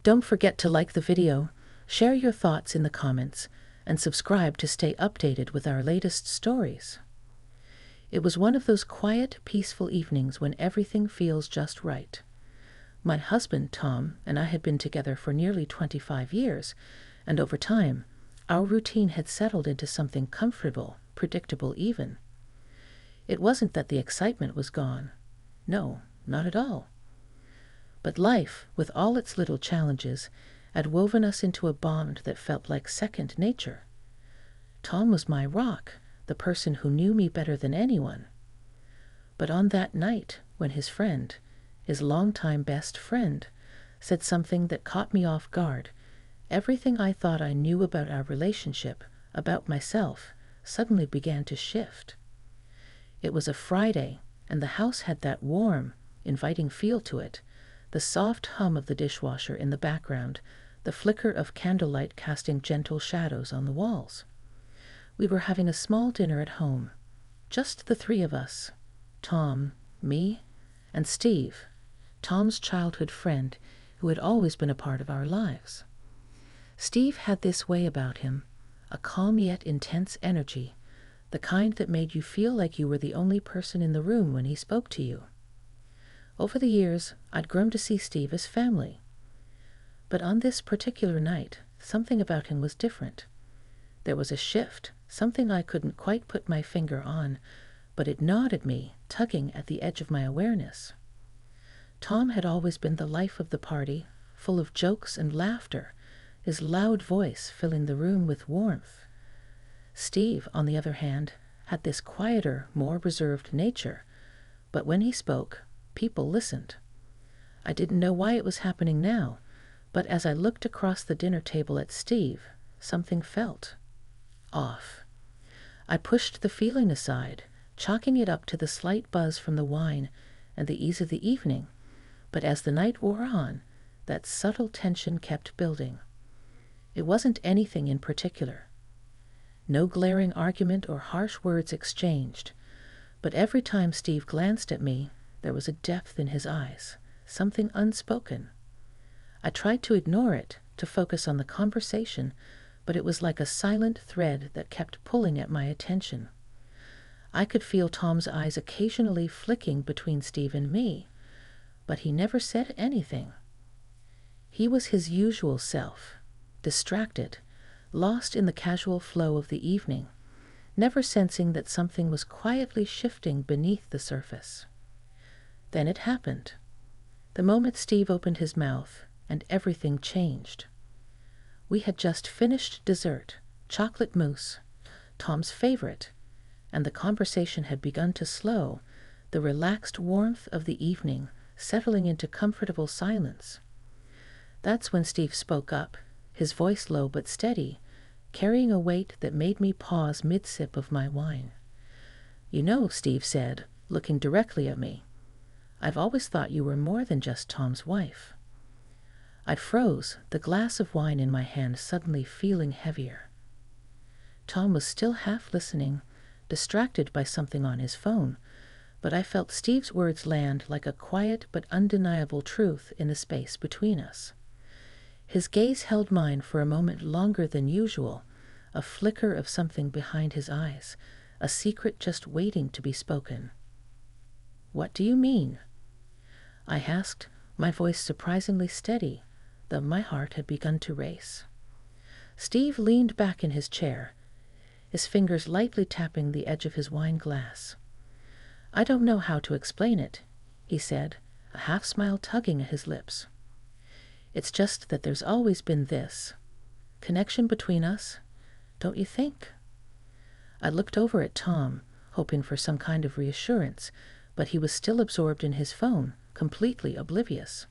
Don't forget to like the video, share your thoughts in the comments, and subscribe to stay updated with our latest stories. It was one of those quiet, peaceful evenings when everything feels just right. My husband, Tom, and I had been together for nearly 25 years, and over time, our routine had settled into something comfortable, predictable even. It wasn't that the excitement was gone. No, not at all. But life, with all its little challenges, had woven us into a bond that felt like second nature. Tom was my rock, the person who knew me better than anyone. But on that night, when his friend, his longtime best friend, said something that caught me off guard, everything I thought I knew about our relationship, about myself, suddenly began to shift. It was a Friday, and the house had that warm, inviting feel to it, the soft hum of the dishwasher in the background, the flicker of candlelight casting gentle shadows on the walls. We were having a small dinner at home, just the three of us, Tom, me, and Steve, Tom's childhood friend who had always been a part of our lives. Steve had this way about him, a calm yet intense energy, the kind that made you feel like you were the only person in the room when he spoke to you. Over the years, I'd grown to see Steve as family. But on this particular night, something about him was different. There was a shift, something I couldn't quite put my finger on, but it gnawed at me, tugging at the edge of my awareness. Tom had always been the life of the party, full of jokes and laughter, his loud voice filling the room with warmth. Steve, on the other hand, had this quieter, more reserved nature, but when he spoke, people listened. I didn't know why it was happening now, but as I looked across the dinner table at Steve, something felt off. I pushed the feeling aside, chalking it up to the slight buzz from the wine and the ease of the evening, but as the night wore on, that subtle tension kept building. It wasn't anything in particular. No glaring argument or harsh words exchanged, but every time Steve glanced at me, there was a depth in his eyes, something unspoken. I tried to ignore it, to focus on the conversation, but it was like a silent thread that kept pulling at my attention. I could feel Tom's eyes occasionally flicking between Steve and me, but he never said anything. He was his usual self, distracted, lost in the casual flow of the evening, never sensing that something was quietly shifting beneath the surface. Then it happened. The moment Steve opened his mouth, and everything changed. We had just finished dessert, chocolate mousse, Tom's favorite, and the conversation had begun to slow, the relaxed warmth of the evening settling into comfortable silence. That's when Steve spoke up, his voice low but steady, carrying a weight that made me pause mid-sip of my wine. "You know," Steve said, looking directly at me, "I've always thought you were more than just Tom's wife." I froze, the glass of wine in my hand suddenly feeling heavier. Tom was still half listening, distracted by something on his phone, but I felt Steve's words land like a quiet but undeniable truth in the space between us. His gaze held mine for a moment longer than usual, a flicker of something behind his eyes, a secret just waiting to be spoken. "What do you mean?" I asked, my voice surprisingly steady, though my heart had begun to race. Steve leaned back in his chair, his fingers lightly tapping the edge of his wine glass. "I don't know how to explain it," he said, a half-smile tugging at his lips. "It's just that there's always been this connection between us, don't you think?" I looked over at Tom, hoping for some kind of reassurance, but he was still absorbed in his phone, completely oblivious.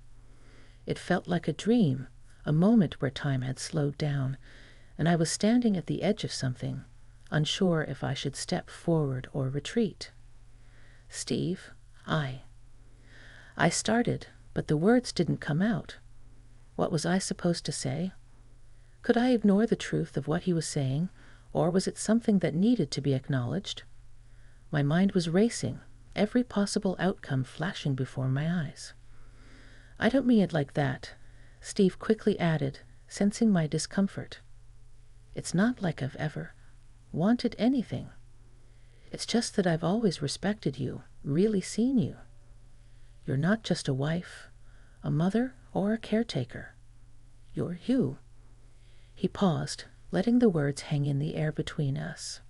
It felt like a dream, a moment where time had slowed down, and I was standing at the edge of something, unsure if I should step forward or retreat. "Steve, I started, but the words didn't come out. What was I supposed to say? Could I ignore the truth of what he was saying, or was it something that needed to be acknowledged? My mind was racing, every possible outcome flashing before my eyes. "I don't mean it like that," Steve quickly added, sensing my discomfort. It's not like I've ever wanted anything. It's just that I've always respected you, really seen you. You're not just a wife, a mother, or a caretaker. You're you. He paused, letting the words hang in the air between us.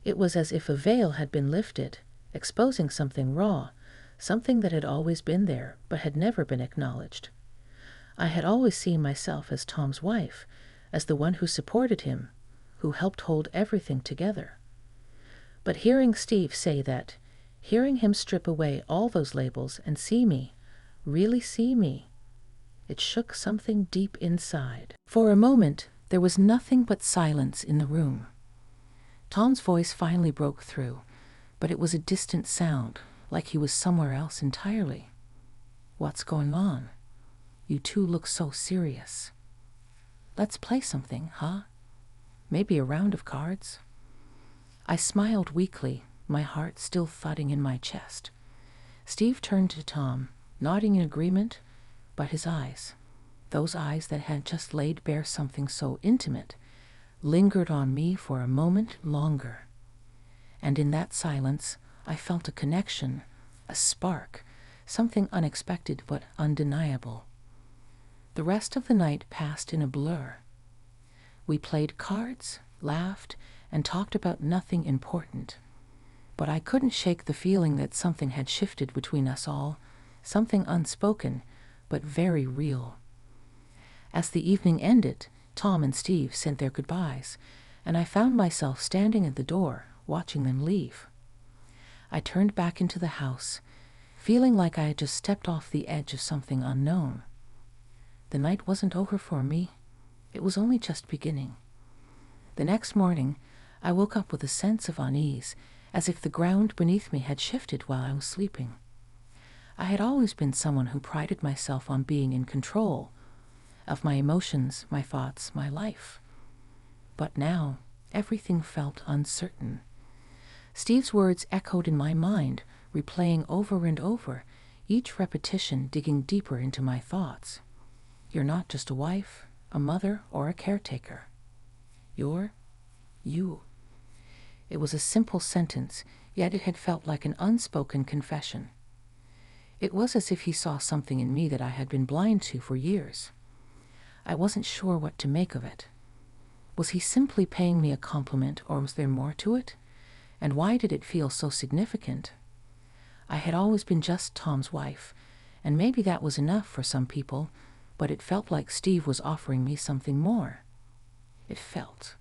It was as if a veil had been lifted, exposing something raw, something that had always been there, but had never been acknowledged. I had always seen myself as Tom's wife, as the one who supported him, who helped hold everything together. But hearing Steve say that, hearing him strip away all those labels and see me, really see me, it shook something deep inside. For a moment, there was nothing but silence in the room. Tom's voice finally broke through, but it was a distant sound, like he was somewhere else entirely. What's going on? You two look so serious. Let's play something, huh? Maybe a round of cards? I smiled weakly, my heart still thudding in my chest. Steve turned to Tom, nodding in agreement, but his eyes, those eyes that had just laid bare something so intimate, lingered on me for a moment longer. And in that silence, I felt a connection, a spark, something unexpected but undeniable. The rest of the night passed in a blur. We played cards, laughed, and talked about nothing important. But I couldn't shake the feeling that something had shifted between us all, something unspoken, but very real. As the evening ended, Tom and Steve sent their goodbyes, and I found myself standing at the door, watching them leave. I turned back into the house, feeling like I had just stepped off the edge of something unknown. The night wasn't over for me. It was only just beginning. The next morning, I woke up with a sense of unease, as if the ground beneath me had shifted while I was sleeping. I had always been someone who prided myself on being in control of my emotions, my thoughts, my life. But now, everything felt uncertain. Steve's words echoed in my mind, replaying over and over, each repetition digging deeper into my thoughts. You're not just a wife, a mother, or a caretaker. You're you. It was a simple sentence, yet it had felt like an unspoken confession. It was as if he saw something in me that I had been blind to for years. I wasn't sure what to make of it. Was he simply paying me a compliment, or was there more to it? And why did it feel so significant? I had always been just Tom's wife, and maybe that was enough for some people, but it felt like Steve was offering me something more. It felt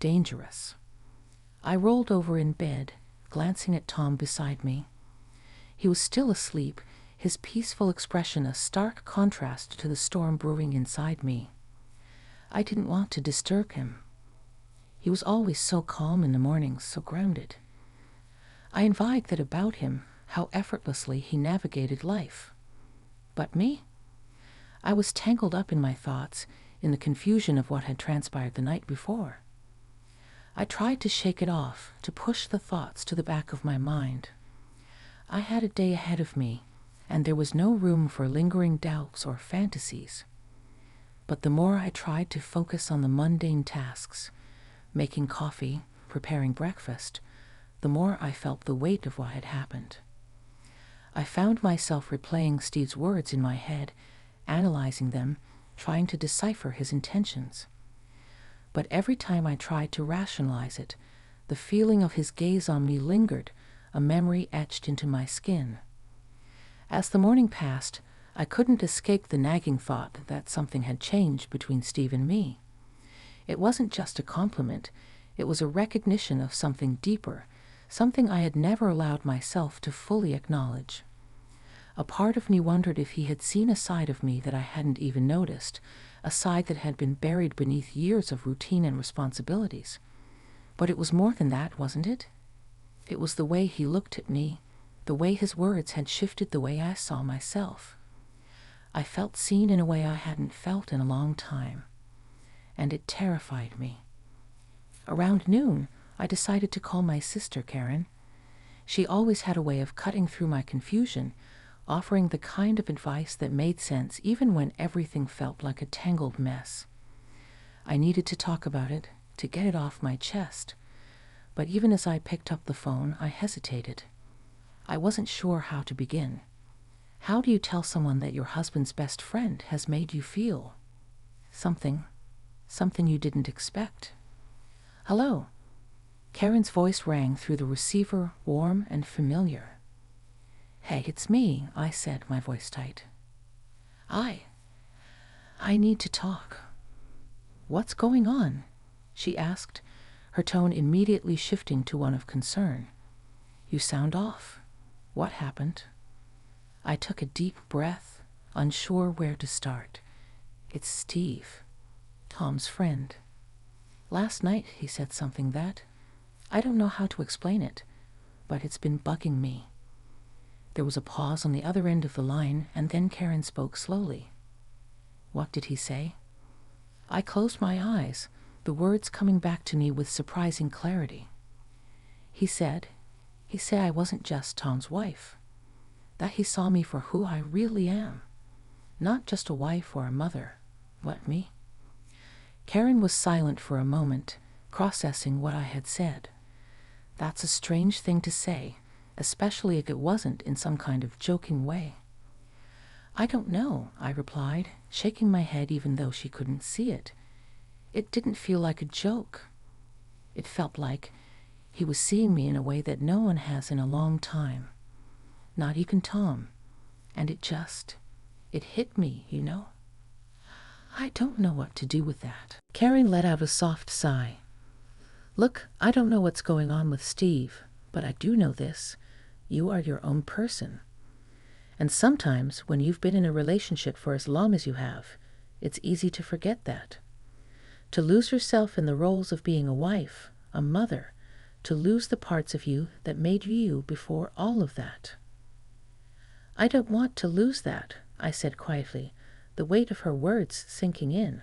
dangerous. I rolled over in bed, glancing at Tom beside me. He was still asleep, his peaceful expression a stark contrast to the storm brewing inside me. I didn't want to disturb him. He was always so calm in the mornings, so grounded. I envied that about him, how effortlessly he navigated life. But me? I was tangled up in my thoughts, in the confusion of what had transpired the night before. I tried to shake it off, to push the thoughts to the back of my mind. I had a day ahead of me, and there was no room for lingering doubts or fantasies. But the more I tried to focus on the mundane tasks, making coffee, preparing breakfast, the more I felt the weight of what had happened. I found myself replaying Steve's words in my head, analyzing them, trying to decipher his intentions. But every time I tried to rationalize it, the feeling of his gaze on me lingered, a memory etched into my skin. As the morning passed, I couldn't escape the nagging thought that something had changed between Steve and me. It wasn't just a compliment, it was a recognition of something deeper, something I had never allowed myself to fully acknowledge. A part of me wondered if he had seen a side of me that I hadn't even noticed, a side that had been buried beneath years of routine and responsibilities. But it was more than that, wasn't it? It was the way he looked at me, the way his words had shifted the way I saw myself. I felt seen in a way I hadn't felt in a long time, and it terrified me. Around noon, I decided to call my sister, Karen. She always had a way of cutting through my confusion, offering the kind of advice that made sense even when everything felt like a tangled mess. I needed to talk about it, to get it off my chest. But even as I picked up the phone, I hesitated. I wasn't sure how to begin. How do you tell someone that your husband's best friend has made you feel something you didn't expect? Hello. Karen's voice rang through the receiver, warm and familiar. Hey, it's me, I said, my voice tight. I need to talk. What's going on? She asked, her tone immediately shifting to one of concern. You sound off. What happened? I took a deep breath, unsure where to start. It's Steve, Tom's friend. Last night he said something that, I don't know how to explain it, but it's been bugging me. There was a pause on the other end of the line, and then Karen spoke slowly. What did he say? I closed my eyes, the words coming back to me with surprising clarity. He said I wasn't just Tom's wife, that he saw me for who I really am, not just a wife or a mother. What, me? Karen was silent for a moment, processing what I had said. That's a strange thing to say, especially if it wasn't in some kind of joking way. I don't know, I replied, shaking my head even though she couldn't see it. It didn't feel like a joke. It felt like he was seeing me in a way that no one has in a long time. Not even Tom. And it hit me, you know? I don't know what to do with that. Karen let out a soft sigh. Look, I don't know what's going on with Steve, but I do know this. You are your own person. And sometimes, when you've been in a relationship for as long as you have, it's easy to forget that. To lose yourself in the roles of being a wife, a mother, to lose the parts of you that made you you before all of that. I don't want to lose that, I said quietly, the weight of her words sinking in.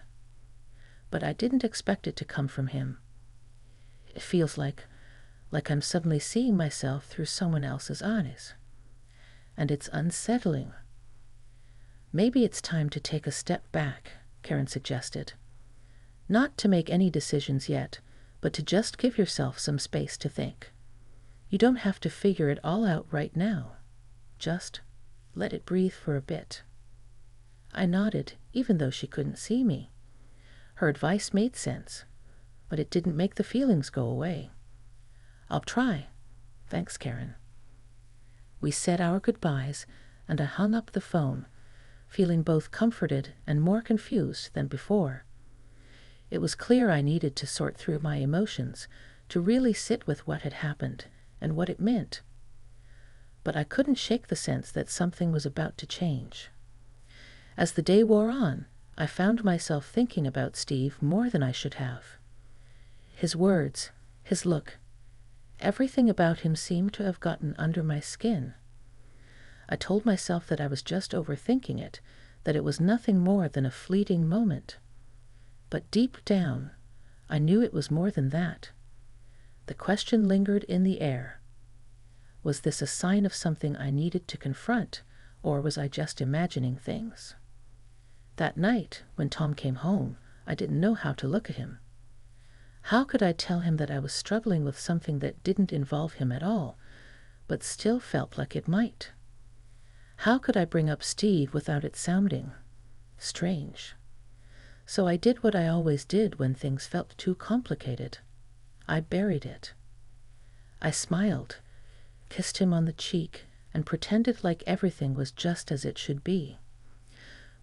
But I didn't expect it to come from him. It feels like I'm suddenly seeing myself through someone else's eyes. And it's unsettling. Maybe it's time to take a step back, Karen suggested. Not to make any decisions yet, but to just give yourself some space to think. You don't have to figure it all out right now. Just let it breathe for a bit. I nodded, even though she couldn't see me. Her advice made sense, but it didn't make the feelings go away. I'll try. Thanks, Karen. We said our goodbyes, and I hung up the phone, feeling both comforted and more confused than before. It was clear I needed to sort through my emotions, to really sit with what had happened and what it meant. But I couldn't shake the sense that something was about to change. As the day wore on, I found myself thinking about Steve more than I should have. His words, his look, everything about him seemed to have gotten under my skin. I told myself that I was just overthinking it, that it was nothing more than a fleeting moment. But deep down, I knew it was more than that. The question lingered in the air. Was this a sign of something I needed to confront, or was I just imagining things? That night, when Tom came home, I didn't know how to look at him. How could I tell him that I was struggling with something that didn't involve him at all, but still felt like it might? How could I bring up Steve without it sounding strange? So I did what I always did when things felt too complicated. I buried it. I smiled, kissed him on the cheek, and pretended like everything was just as it should be.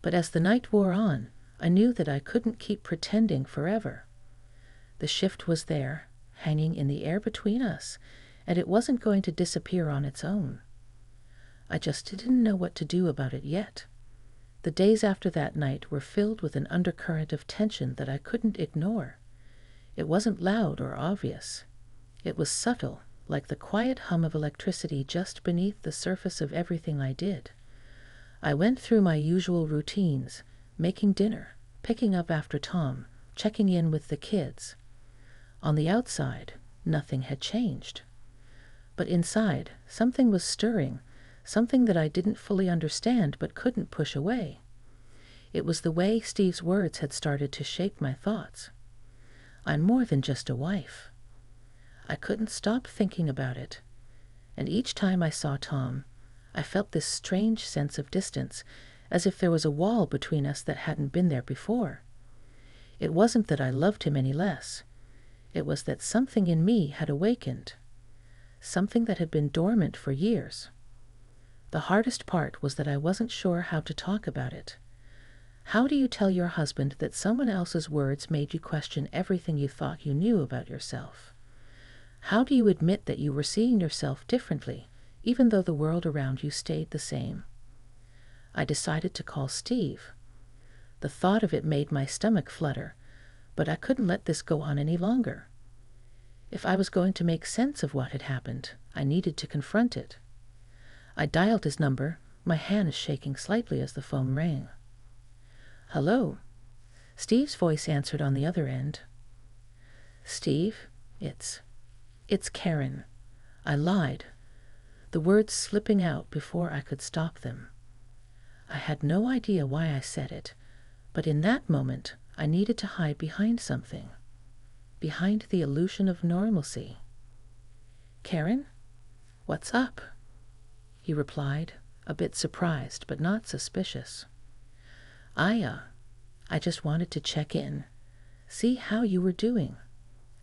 But as the night wore on, I knew that I couldn't keep pretending forever. The shift was there, hanging in the air between us, and it wasn't going to disappear on its own. I just didn't know what to do about it yet. The days after that night were filled with an undercurrent of tension that I couldn't ignore. It wasn't loud or obvious. It was subtle, like the quiet hum of electricity just beneath the surface of everything I did. I went through my usual routines, making dinner, picking up after Tom, checking in with the kids. On the outside, nothing had changed. But inside, something was stirring, something that I didn't fully understand but couldn't push away. It was the way Steve's words had started to shape my thoughts. I'm more than just a wife. I couldn't stop thinking about it, and each time I saw Tom, I felt this strange sense of distance, as if there was a wall between us that hadn't been there before. It wasn't that I loved him any less. It was that something in me had awakened, something that had been dormant for years. The hardest part was that I wasn't sure how to talk about it. How do you tell your husband that someone else's words made you question everything you thought you knew about yourself? How do you admit that you were seeing yourself differently, even though the world around you stayed the same? I decided to call Steve. The thought of it made my stomach flutter, but I couldn't let this go on any longer. If I was going to make sense of what had happened, I needed to confront it. I dialed his number, my hands shaking slightly as the phone rang. "Hello." Steve's voice answered on the other end. "Steve, it's Karen." I lied, the words slipping out before I could stop them. I had no idea why I said it, but in that moment I needed to hide behind something, behind the illusion of normalcy. "Karen, what's up?" he replied, a bit surprised but not suspicious. I just wanted to check in, see how you were doing.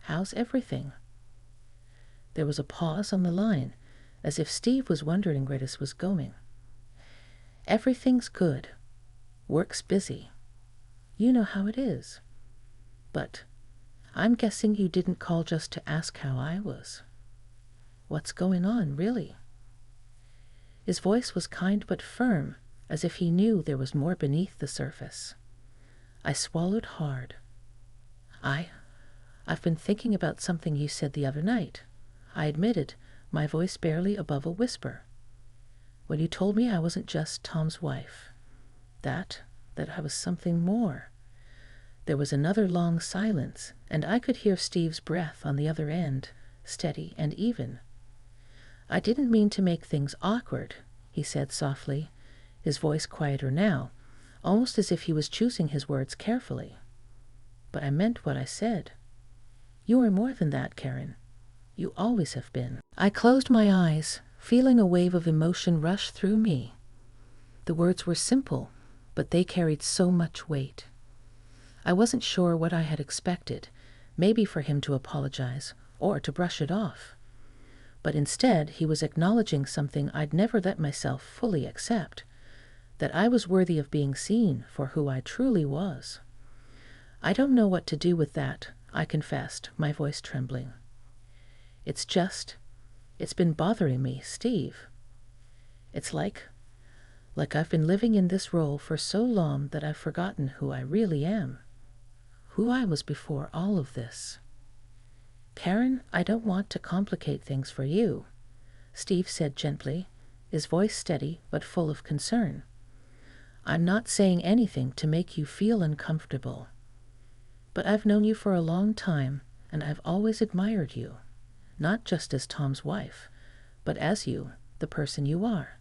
How's everything?" There was a pause on the line, as if Steve was wondering where this was going. "Everything's good. Work's busy. You know how it is. But I'm guessing you didn't call just to ask how I was. What's going on, really?" His voice was kind but firm, as if he knew there was more beneath the surface. I swallowed hard. I've been thinking about something you said the other night," I admitted, my voice barely above a whisper. "When you told me I wasn't just Tom's wife, that I was something more." There was another long silence, and I could hear Steve's breath on the other end, steady and even. "I didn't mean to make things awkward," he said softly, his voice quieter now, almost as if he was choosing his words carefully. "But I meant what I said. You are more than that, Karen. You always have been." I closed my eyes, feeling a wave of emotion rush through me. The words were simple, but they carried so much weight. I wasn't sure what I had expected, maybe for him to apologize, or to brush it off. But instead, he was acknowledging something I'd never let myself fully accept, that I was worthy of being seen for who I truly was. "I don't know what to do with that," I confessed, my voice trembling. It's been bothering me, Steve. It's like I've been living in this role for so long that I've forgotten who I really am, who I was before all of this." "Karen, I don't want to complicate things for you," Steve said gently, his voice steady but full of concern. "I'm not saying anything to make you feel uncomfortable. But I've known you for a long time, and I've always admired you, not just as Tom's wife, but as you, the person you are.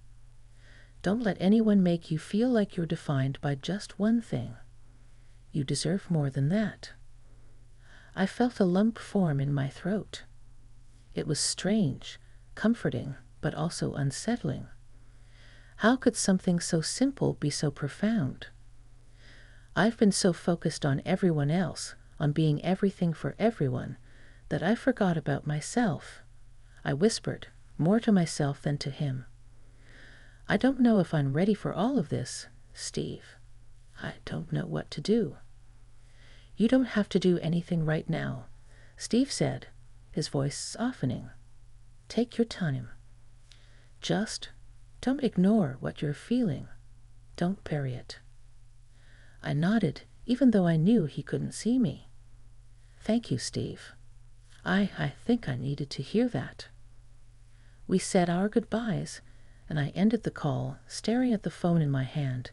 Don't let anyone make you feel like you're defined by just one thing. You deserve more than that." I felt a lump form in my throat. It was strange, comforting, but also unsettling. How could something so simple be so profound? I've been so focused on everyone else, on being everything for everyone, that I forgot about myself. I whispered, more to myself than to him. "I don't know if I'm ready for all of this, Steve. I don't know what to do." "You don't have to do anything right now," Steve said, his voice softening. "Take your time. Just don't ignore what you're feeling. Don't bury it." I nodded, even though I knew he couldn't see me. "Thank you, Steve. I think I needed to hear that." We said our goodbyes, and I ended the call, staring at the phone in my hand,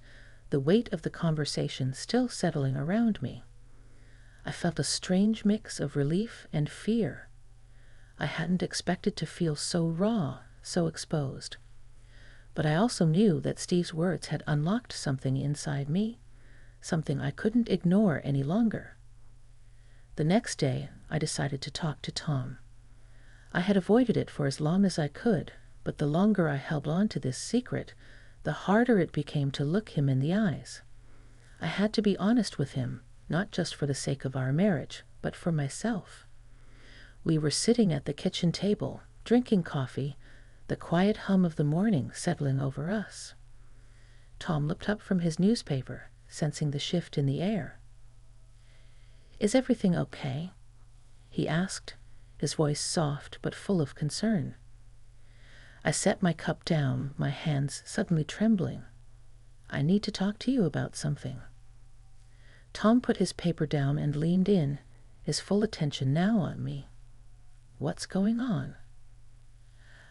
the weight of the conversation still settling around me. I felt a strange mix of relief and fear. I hadn't expected to feel so raw, so exposed. But I also knew that Steve's words had unlocked something inside me, something I couldn't ignore any longer. The next day, I decided to talk to Tom. I had avoided it for as long as I could, but the longer I held on to this secret, the harder it became to look him in the eyes. I had to be honest with him, not just for the sake of our marriage, but for myself. We were sitting at the kitchen table, drinking coffee, the quiet hum of the morning settling over us. Tom looked up from his newspaper, sensing the shift in the air. "Is everything okay?" he asked, his voice soft but full of concern. I set my cup down, my hands suddenly trembling. "I need to talk to you about something." Tom put his paper down and leaned in, his full attention now on me. "What's going on?"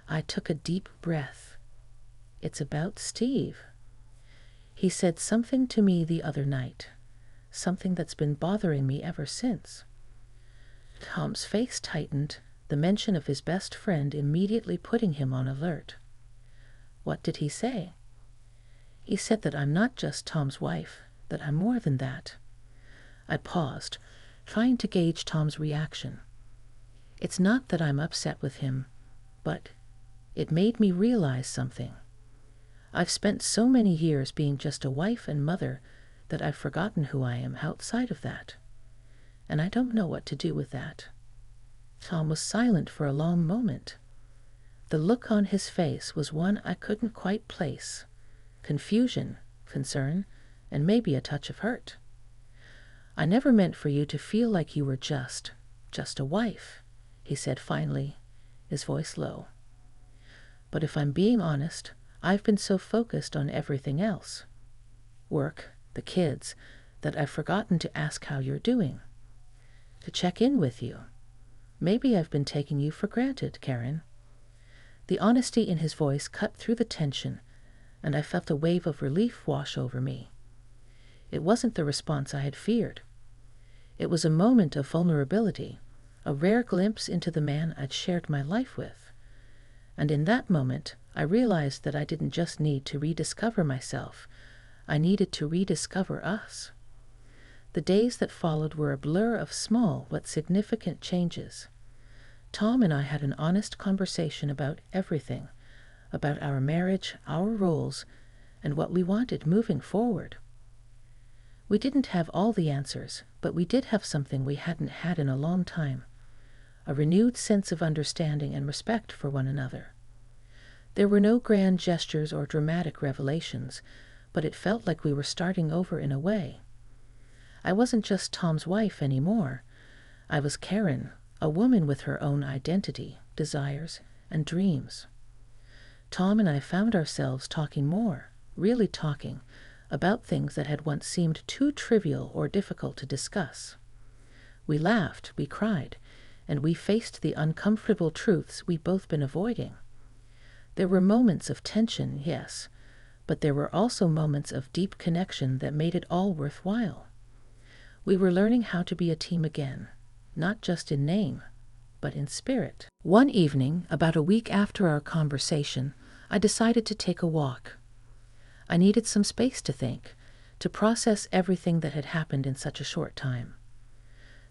I took a deep breath. "It's about Steve. He said something to me the other night, something that's been bothering me ever since." Tom's face tightened, the mention of his best friend immediately putting him on alert. "What did he say?" "He said that I'm not just Tom's wife, that I'm more than that." I paused, trying to gauge Tom's reaction. "It's not that I'm upset with him, but it made me realize something. I've spent so many years being just a wife and mother that I've forgotten who I am outside of that. And I don't know what to do with that." Tom was silent for a long moment. The look on his face was one I couldn't quite place. Confusion, concern, and maybe a touch of hurt. "I never meant for you to feel like you were just a wife," he said finally, his voice low. "But if I'm being honest, I've been so focused on everything else, work, the kids, that I've forgotten to ask how you're doing, to check in with you. Maybe I've been taking you for granted, Karen." The honesty in his voice cut through the tension, and I felt a wave of relief wash over me. It wasn't the response I had feared. It was a moment of vulnerability, a rare glimpse into the man I'd shared my life with. And in that moment, I realized that I didn't just need to rediscover myself. I needed to rediscover us. The days that followed were a blur of small but significant changes. Tom and I had an honest conversation about everything, about our marriage, our roles, and what we wanted moving forward. We didn't have all the answers, but we did have something we hadn't had in a long time, a renewed sense of understanding and respect for one another. There were no grand gestures or dramatic revelations, but it felt like we were starting over in a way. I wasn't just Tom's wife anymore. I was Karen, a woman with her own identity, desires, and dreams. Tom and I found ourselves talking more, really talking, about things that had once seemed too trivial or difficult to discuss. We laughed, we cried, and we faced the uncomfortable truths we'd both been avoiding. There were moments of tension, yes, but there were also moments of deep connection that made it all worthwhile. We were learning how to be a team again, not just in name, but in spirit. One evening, about a week after our conversation, I decided to take a walk. I needed some space to think, to process everything that had happened in such a short time.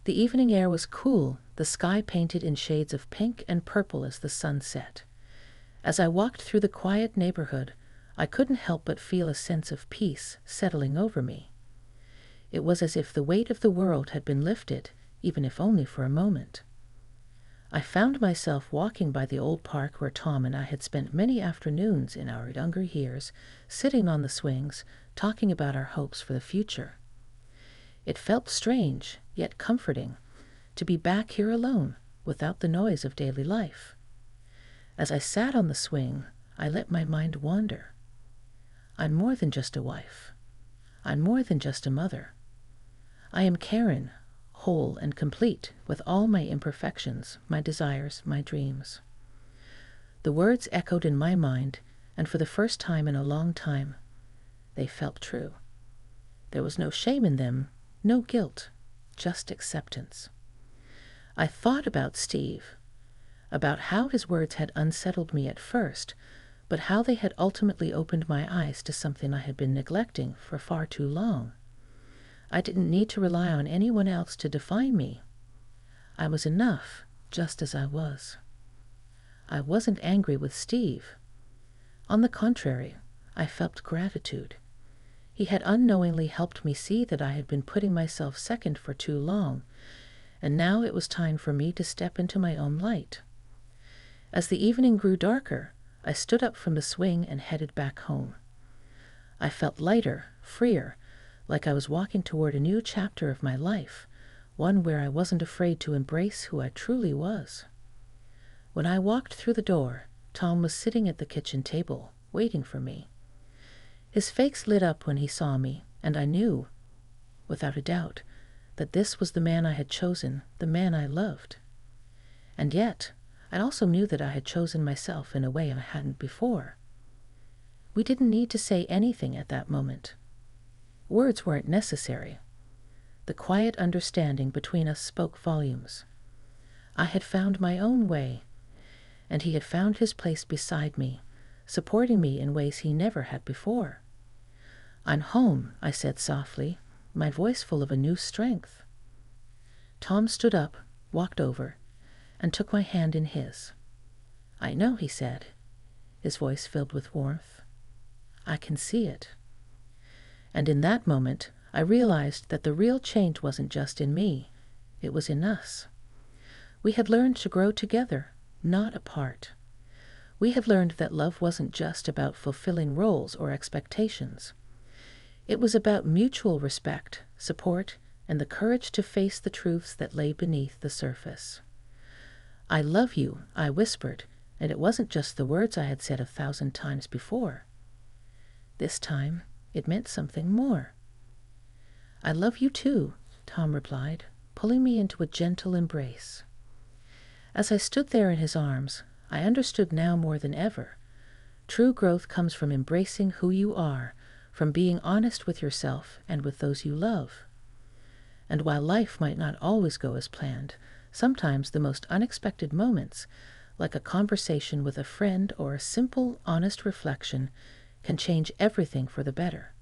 The evening air was cool, the sky painted in shades of pink and purple as the sun set. As I walked through the quiet neighborhood, I couldn't help but feel a sense of peace settling over me. It was as if the weight of the world had been lifted, even if only for a moment. I found myself walking by the old park where Tom and I had spent many afternoons in our younger years, sitting on the swings, talking about our hopes for the future. It felt strange, yet comforting, to be back here alone, without the noise of daily life. As I sat on the swing, I let my mind wander. I'm more than just a wife. I'm more than just a mother. I am Karen, whole and complete, with all my imperfections, my desires, my dreams. The words echoed in my mind, and for the first time in a long time, they felt true. There was no shame in them, no guilt, just acceptance. I thought about Steve, about how his words had unsettled me at first, but how they had ultimately opened my eyes to something I had been neglecting for far too long. I didn't need to rely on anyone else to define me. I was enough, just as I was. I wasn't angry with Steve. On the contrary, I felt gratitude. He had unknowingly helped me see that I had been putting myself second for too long, and now it was time for me to step into my own light. As the evening grew darker, I stood up from the swing and headed back home. I felt lighter, freer, like I was walking toward a new chapter of my life, one where I wasn't afraid to embrace who I truly was. When I walked through the door, Tom was sitting at the kitchen table, waiting for me. His face lit up when he saw me, and I knew, without a doubt, that this was the man I had chosen, the man I loved. And yet, I also knew that I had chosen myself in a way I hadn't before. We didn't need to say anything at that moment. Words weren't necessary. The quiet understanding between us spoke volumes. I had found my own way, and he had found his place beside me, supporting me in ways he never had before. "I'm home," I said softly, my voice full of a new strength. Tom stood up, walked over, and took my hand in his. "I know," he said, his voice filled with warmth. "I can see it." And in that moment, I realized that the real change wasn't just in me, it was in us. We had learned to grow together, not apart. We had learned that love wasn't just about fulfilling roles or expectations. It was about mutual respect, support, and the courage to face the truths that lay beneath the surface. "I love you," I whispered, and it wasn't just the words I had said 1,000 times before. This time, it meant something more. "I love you too," Tom replied, pulling me into a gentle embrace. As I stood there in his arms, I understood now more than ever. True growth comes from embracing who you are, from being honest with yourself and with those you love. And while life might not always go as planned, sometimes the most unexpected moments, like a conversation with a friend or a simple, honest reflection, can change everything for the better.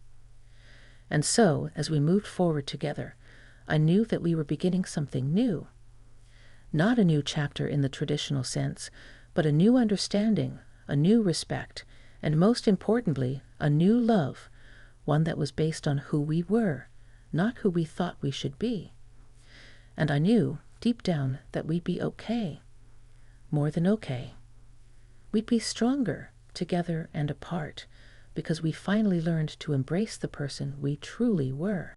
And so, as we moved forward together, I knew that we were beginning something new. Not a new chapter in the traditional sense, but a new understanding, a new respect, and most importantly, a new love, one that was based on who we were, not who we thought we should be. And I knew, deep down, that we'd be okay. More than okay. We'd be stronger, together and apart, because we finally learned to embrace the person we truly were.